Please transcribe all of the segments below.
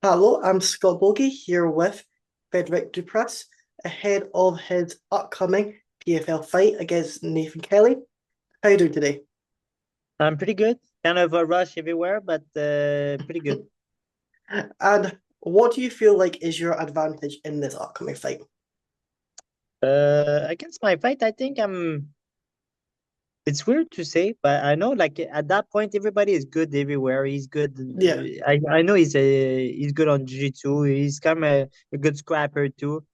Hello, I'm Scott Bogie here with Frederik Dupras ahead of his upcoming PFL fight against Nathan Kelly. How are you doing today? I'm pretty good. Kind of a rush everywhere, but pretty good. And what do you feel like is your advantage in this upcoming fight? Against my fight, I think I'm. It's weird to say, but I know like at that point, everybody is good everywhere. He's good. Yeah, I know he's good on jiu-jitsu. He's kind of a good scrapper too.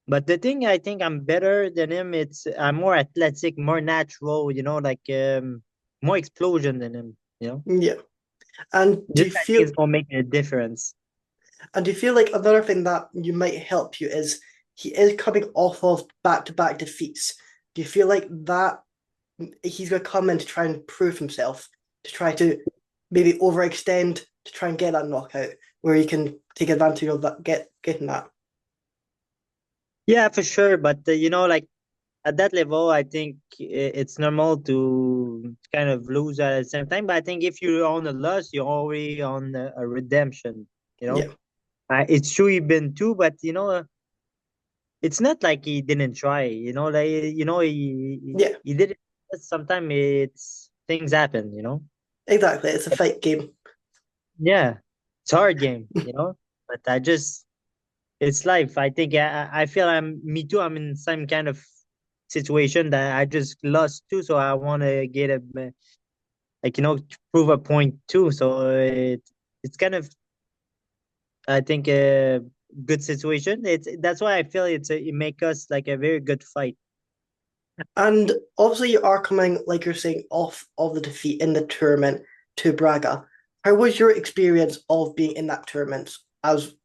But the thing I think I'm better than him. I'm more athletic, more natural. More explosion than him. yeah. And do This you I think feel is gonna make a difference. and do you feel like another thing that you might help you is he is coming off of back-to-back defeats. Do you feel like that he's going to come in to try and prove himself, to try to maybe overextend to try and get that knockout where he can take advantage of that, getting that. Yeah, for sure. But like at that level, I think it's normal to kind of lose at the same time. But I think if you're on a loss, you're already on a redemption. You know, Yeah, it's true you've been too, but it's not like he didn't try. yeah, He did it. Sometimes it's things happen. exactly. It's a fight game. Yeah, it's a hard game. But it's life. I think I feel I'm me too. I'm in some kind of situation that I just lost too, so I want to get a to prove a point too. So it's kind of I think a good situation. That's why I feel it make us like a very good fight. And obviously, you are coming, like you're saying, off of the defeat in the tournament to Braga. How was your experience of being in that tournament as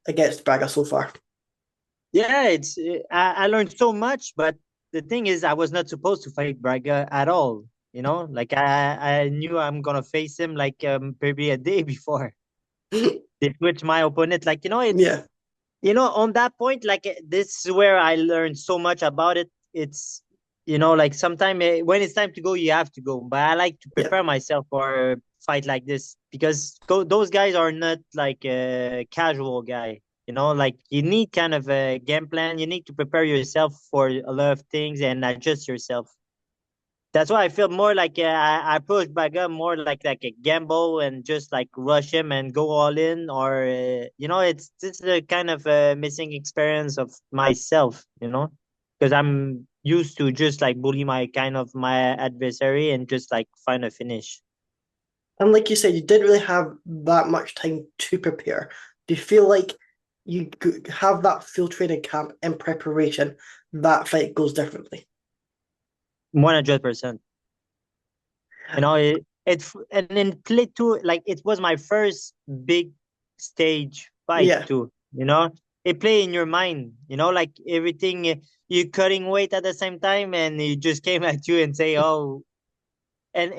against Braga so far? Yeah, I learned so much, but the thing is, I was not supposed to fight Braga at all. Like I knew I'm gonna face him like maybe a day before they switch my opponent. Like Yeah, on that point, like this is where I learned so much about it. It's like sometimes when it's time to go, you have to go. But I like to yeah. prepare myself for a fight like this because those guys are not like a casual guy. Like you need kind of a game plan. You need to prepare yourself for a lot of things and adjust yourself. That's why I feel more like I approach Baga more like a gamble and just like rush him and go all in, or it's this is a kind of a missing experience of myself, because I'm used to just like bully my adversary and just like find a finish. And like you said, you didn't really have that much time to prepare. Do you feel like you have that full training camp in preparation, that fight goes differently? 100%. And then play too, like it was my first big stage fight Yeah, too. It play in your mind. Like everything. You cutting weight at the same time, and he just came at you and say, "Oh," and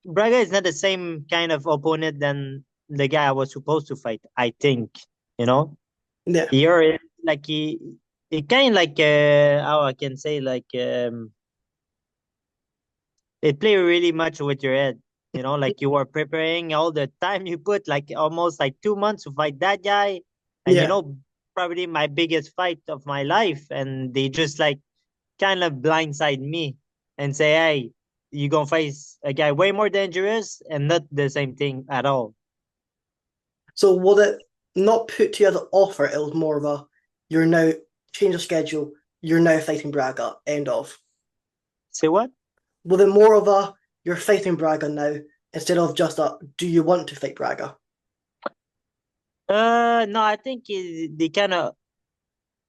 Braga is not the same kind of opponent than the guy I was supposed to fight. I think. You know, yeah, you're like he kind of like how I can say like it play really much with your head. Like you are preparing all the time you put, like almost like 2 months to fight that guy, and yeah. probably my biggest fight of my life, and they just like kind of blindside me and say, "Hey, you gonna face a guy way more dangerous and not the same thing at all." So was it not put to you as an offer? It was more of a you're now change of schedule. You're now fighting Braga. End of. Say what? Was it more of a you're fighting Braga now instead of just a do you want to fight Braga? No, I think they kind of,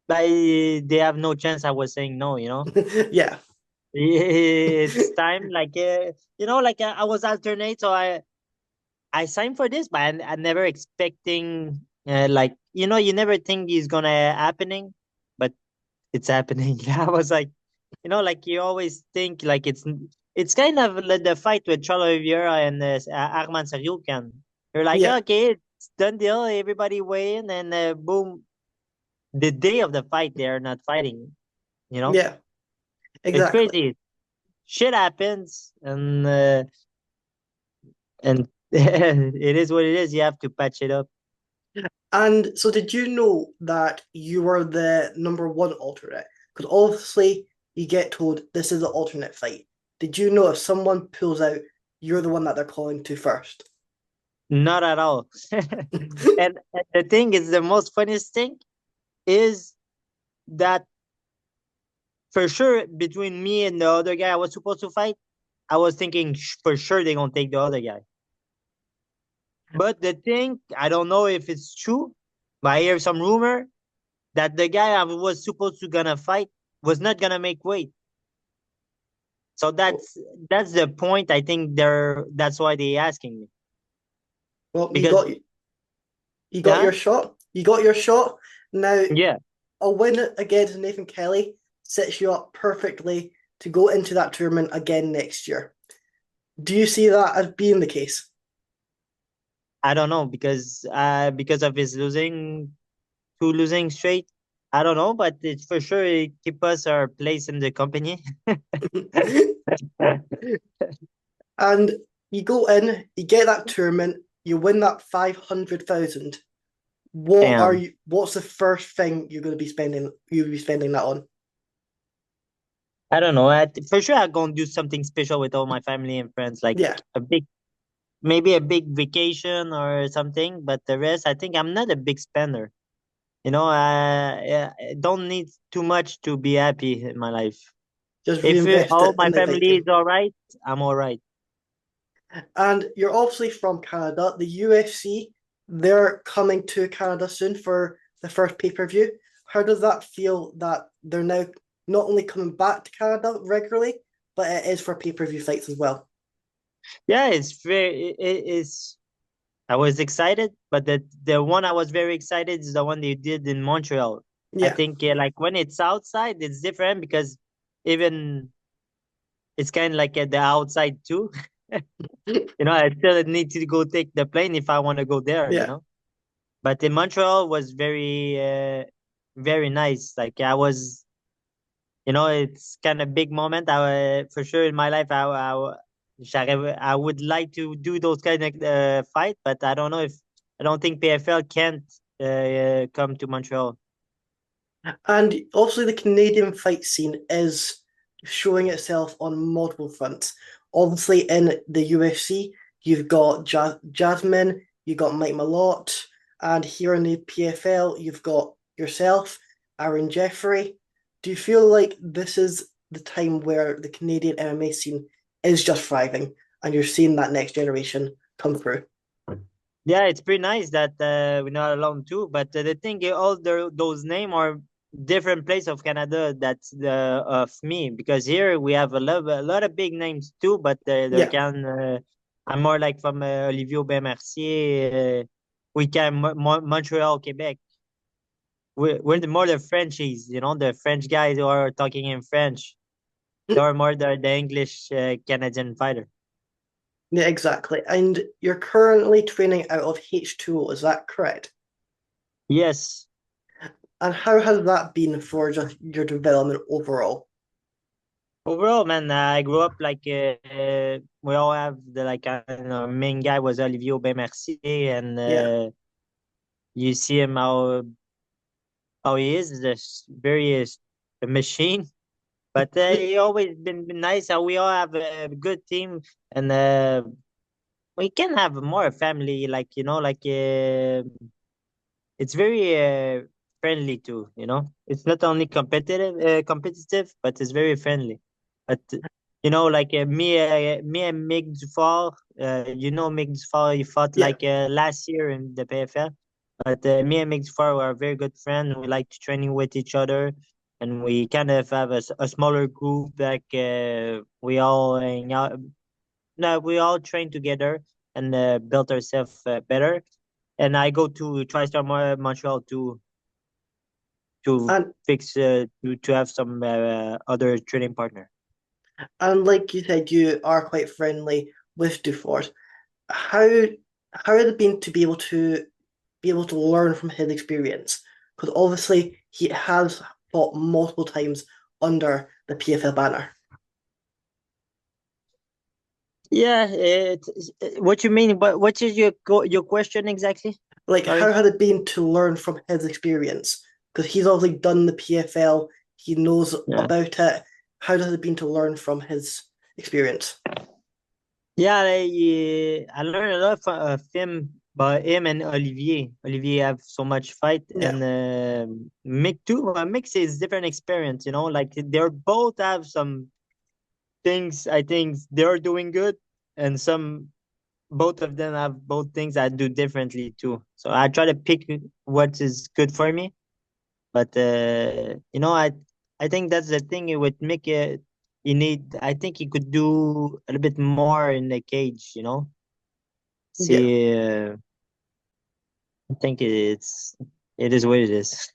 they have no chance. I was saying no. Yeah, It's time, like like I was alternate, so I signed for this, but I never expecting like you never think it's gonna happening, but it's happening. I was like, like you always think like it's kind of like the fight with Charles Oliveira and Arman Saryukan. You're like, yeah, okay, it's done deal, everybody win, and boom, the day of the fight they are not fighting. You know, yeah. it's Exactly. crazy. Shit happens, and it is what it is. You have to patch it up. And so, did you know that you were the number one alternate? Because obviously, you get told this is an alternate fight. Did you know if someone pulls out, you're the one that they're calling to first? Not at all. And the thing is, the most funniest thing is that for sure between me and the other guy I was supposed to fight, I was thinking for sure they're gonna take the other guy. But the thing, I don't know if it's true, but I hear some rumor that the guy I was supposed to gonna fight was not gonna make weight. So that's the point. I think that's why they asking me Well, because you got yeah, your shot. You got your shot. Now, yeah, a win against Nathan Kelly sets you up perfectly to go into that tournament again next year. Do you see that as being the case? I don't know because of his losing straight. I don't know, but it's for sure it keep us our place in the company. And you go in, you get that tournament, you win that 500,000. Damn. What's the first thing you'll be spending that on? I don't know. For sure, I'm gonna do something special with all my family and friends, like Yeah, a big, maybe a big vacation or something. But the rest, I think I'm not a big spender. I don't need too much to be happy in my life. just If reinvest all it my in the family is fighting. all right, I'm all right. And you're obviously from Canada. The UFC, they're coming to Canada soon for the first pay-per-view. How does that feel that they're now not only coming back to Canada regularly, but it is for pay-per-view fights as well? Yeah, it's very. It's. I was excited, but the one I was very excited is the one they did in Montreal. I Yeah. think like when it's outside, it's different because even it's kind of like at the outside too. I still need to go take the plane if I want to go there. Yeah. But in Montreal was very nice. Like I was, it's kind of big moment. For sure in my life, I would like to do those kind of fight, but I don't think PFL can't come to Montreal. And obviously, the Canadian fight scene is showing itself on multiple fronts. Obviously, in the UFC, you've got Jasmine, you've got Mike Malott, and here in the PFL, you've got yourself, Aaron Jeffrey. Do you feel like this is the time where the Canadian MMA scene is just thriving and you're seeing that next generation come through? Yeah, it's pretty nice that we're not alone too. But the thing, those names are different place of Canada. That's the of me because here we have a lot of big names too. But there Yeah, can I'm more like from Olivier Mercier. We can Montreal, Quebec. We're more the Frenchies, the French guys who are talking in French. They are more the English Canadian fighter. yeah, exactly. And you're currently training out of H2O, is that correct? Yes. And how has that been for just your development overall? Overall, man, I grew up like we all have the like main guy was Olivier Mercier, and Yeah, you see him how he is this very a machine. But he always been nice. How we all have a good team, and we can have more family. Like it's very friendly too. It's not only competitive, but it's very friendly. But like me and Mig Dufal, Mig Dufal, he fought yeah. like last year in the PFL. But me and Mig Dufal are very good friends. We like to training with each other, and we kind of have a smaller group. Like we all hang out. No, we all train together and built ourselves better. And I go to TriStar Montreal to And fix to have some other training partner. like you said, you are quite friendly with Dufort. How how has it been to be able to learn from his experience? Because obviously he has fought multiple times under the PFL banner. Yeah, what you mean? But what is your question exactly? Like, how Sorry. had it been to learn from his experience? Because he's obviously done the PFL, he knows Yeah. about it. How has it been to learn from his experience? Yeah, I learned a lot from him, but him and Olivier. Olivier have so much fight, Yeah, and Mick too. Mick is different experience, like they're both have some things I think they're doing good, and some both of them have both things I do differently too. So I try to pick what is good for me. But I think that's the thing with Mick. I think he could do a little bit more in the cage. yeah, See, I think it is what it is.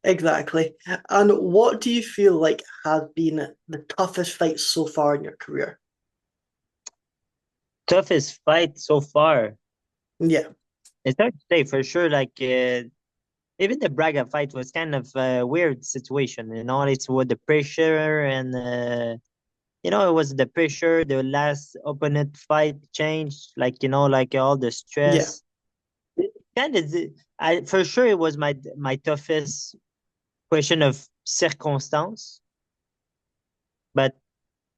exactly. And what do you feel like has been the toughest fight so far in your career? Toughest fight so far. Yeah, It's hard to say for sure. Like even the Braga fight was kind of a weird situation. It's with the pressure and it was the pressure. The last opponent fight changed, like like all the yeah. stress. Kind of, I for sure it was my toughest question of circumstance. But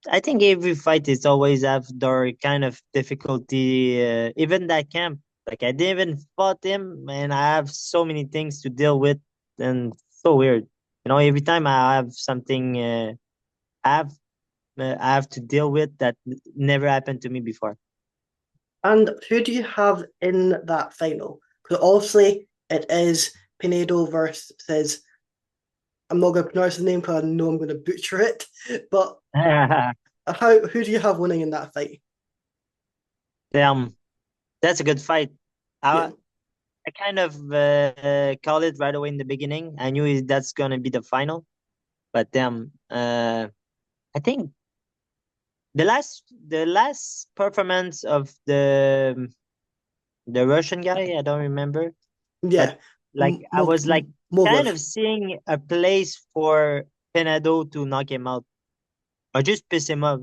I think every fight is always have their kind of difficulty. Even that camp, like I didn't even fought him, and I have so many things to deal with, and so weird. Every time I have something, I have I have to deal with that never happened to me before. And who do you have in that final? Because obviously it is Pinedo versus, I'm not going to pronounce the name because I know I'm going to butcher it. But who do you have winning in that fight? Damn, that's a good fight. Yeah, I I kind of called it right away in the beginning. I knew that's gonna be the final, but damn, I think the last performance of the Russian guy, I don't remember, but yeah. like I was like kind Moglev. of seeing a place for Penado to knock him out or just piss him off,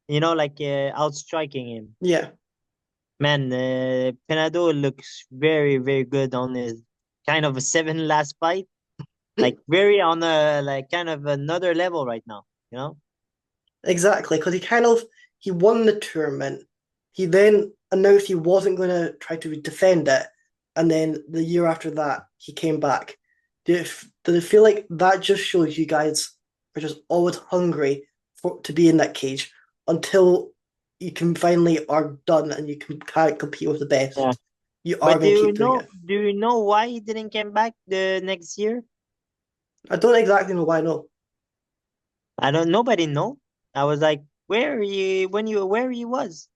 like outstriking him. Yeah, Man, Penado looks very, very good on his kind of a seven last fight. Like very on a like kind of another level right now, you know? exactly. Because he won the tournament. He then announced he wasn't going to try to defend it, and then the year after that he came back. Does it feel like that just shows you guys are just always hungry to be in that cage until you can finally are done and you can't compete with the Yeah. best? You are But going to keep doing it. do you know why he didn't come back the next year? I don't exactly know why. No. I don't nobody know. I was like, where he was?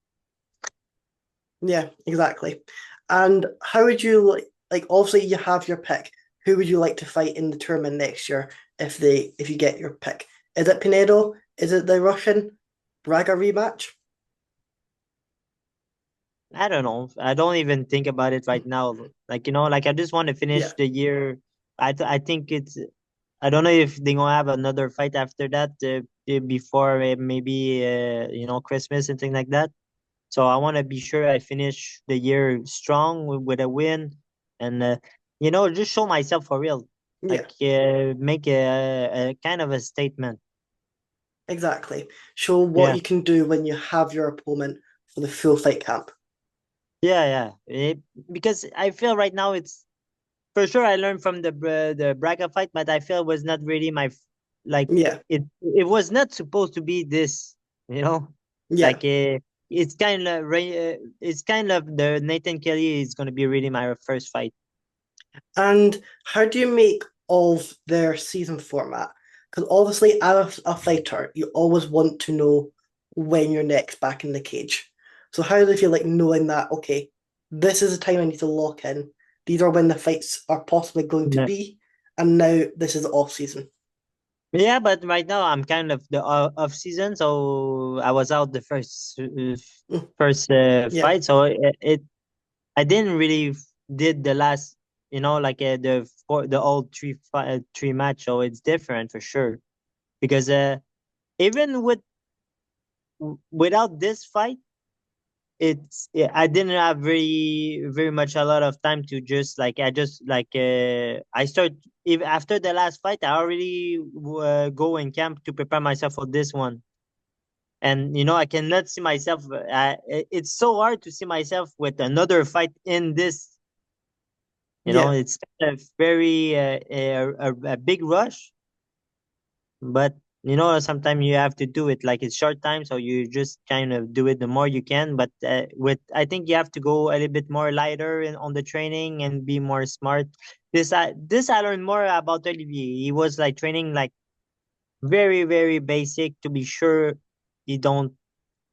Yeah, exactly. And how would you like obviously you have your pick. Who would you like to fight in the tournament next year if you get your pick? Is it Pinedo? Is it the Russian Braga rematch? I don't know. I don't even think about it right now. Like, like I just want to Yeah, finish the year. I think I don't know if they're gonna have another fight after that before maybe Christmas and things like that. So I want to be sure I finish the year strong with a win, and just show myself for real. yeah, Like make a kind of a statement. exactly. Show what Yeah, you can do when you have your opponent for the full fight camp. yeah, yeah. Because I feel right now it's for sure I learned from the Braga fight, but I feel it was not really like Yeah, it was not supposed to be this. You know, yeah. like it's kind of the Nathan Kelly is gonna be really my first fight. And how do you make of their season format? Because obviously, as a fighter, you always want to know when you're next back in the cage. So how do you feel like knowing that, okay, this is the time I need to lock in. These are when the fights are possibly going to be, and now this is the off season. Yeah, but right now I'm kind of the off season, so I was out the Mm, first yeah, fight, so I didn't really did the last, like the old three match, so it's different for sure because even without this fight, I didn't have very much a lot of time to just like I just like I start if after the last fight I already go in camp to prepare myself for this one. And I cannot see myself. It's so hard to see myself with another fight in this. Yeah, It's kind of very a big rush, but sometimes you have to do it. Like it's short time, so you just kind of do it the more you can. But with I think you have to go a little bit more lighter on the training and be more smart. This I learned more about Olivier. He was like training like very very basic to be sure he don't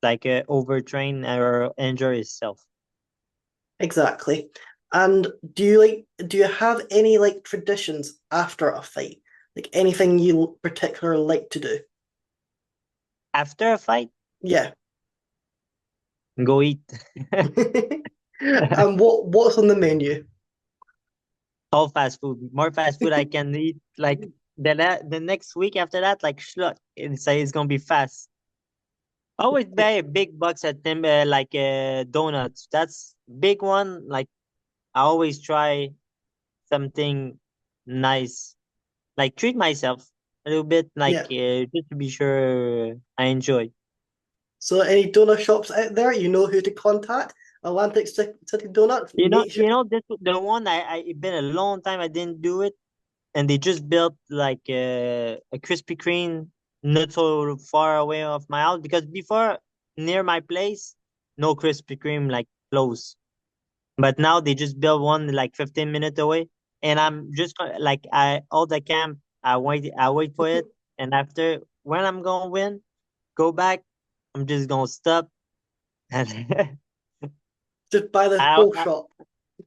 like overtrain or injure himself. exactly. And do you have any like traditions after a fight? Like anything you particularly like to do? After a fight, Yeah. go eat. And what's on the menu? All fast food. More fast food I can eat. Like the next week after that, like schluck. It's gonna be fast. Always buy big bucks at them, like donuts. That's big one. Like I always try something nice. Like treat myself a little bit, like Yeah. just to be sure I enjoy. So any donut shops out there, you know who to contact. City Donuts. Make sure. This the one it been a long time I didn't do it, and they just built like a Krispy Kreme not so far away of my house because before near my place, no Krispy Kreme like close, but now they just built one like 15 minutes away, and I'm just like I all the camp I wait for it, and after when I'm gonna win, go back, I'm just gonna stop and Just buy the I, whole I shop.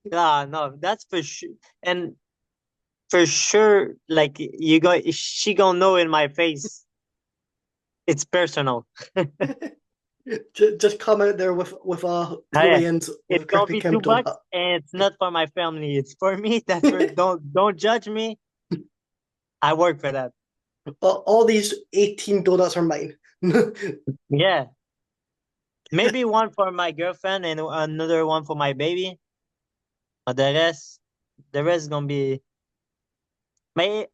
no, that's for sure. And for sure, like she gonna know in my face. It's personal. Just come out there with Oh, two yeah. onions with It's a gonna Krispy be Kreme 2 bucks, donut. and it's not for my family. It's for me. That's for don't judge me. I work for that. All these 18 donuts are mine. Yeah, maybe one for my girlfriend and another one for my baby. But the rest is gonna be my.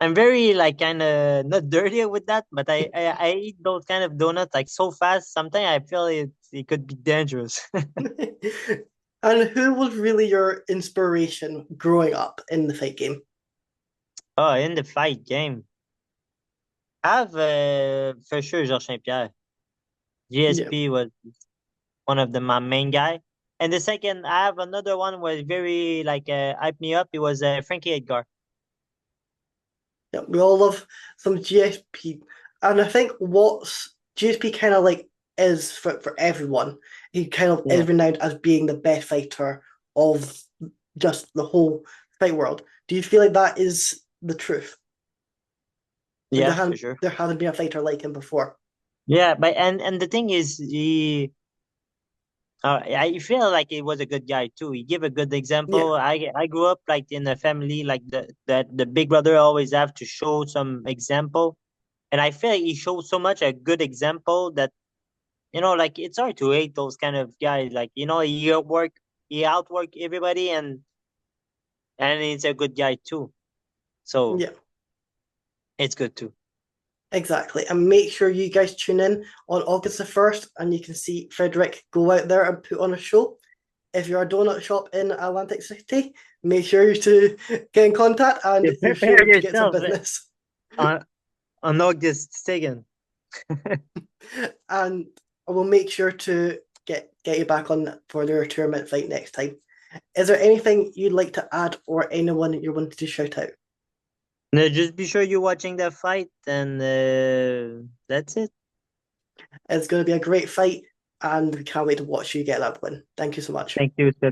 I'm very like kind of not dirty with that, but I eat those kind of donuts like so fast. Sometimes I feel it could be dangerous. And who was really your inspiration growing up in the fight game? Oh, in the fight game, I have for sure Georges Saint Pierre. Yeah, GSP was one of my main guy, and the second I have another one was very like hyped me up. It was Frankie Edgar. yeah, we all love some GSP, and I think what's GSP kind of like is for everyone. He kind of Yeah, is renowned as being the best fighter of just the whole fight world. Do you feel like that is the truth? Like yeah, for sure. there hasn't been a fighter like him before. Yeah, but and the thing is, I feel like he was a good guy too. He gave a good Yeah, example. I grew up like in a family like the big brother always have to show some example, and I feel like he showed so much a good example that like it's hard to hate those kind of guys. Like he outwork everybody, and he's a good guy too. So yeah, it's good too. exactly. And make sure you guys tune in on August the 1st and you can see Frederick go out there and put on a show. If you're a donut shop in Atlantic City, make sure to get in contact and You you'll prepare sure to get some yourself business. on August 2nd. And I will make sure to get you back on for the tournament fight next time. Is there anything you'd like to add or anyone you wanted to shout out? No, just be sure you're watching that fight, and that's it. It's going to be a great fight, and we can't wait to watch you get that win. Thank you so much. Thank you, sir.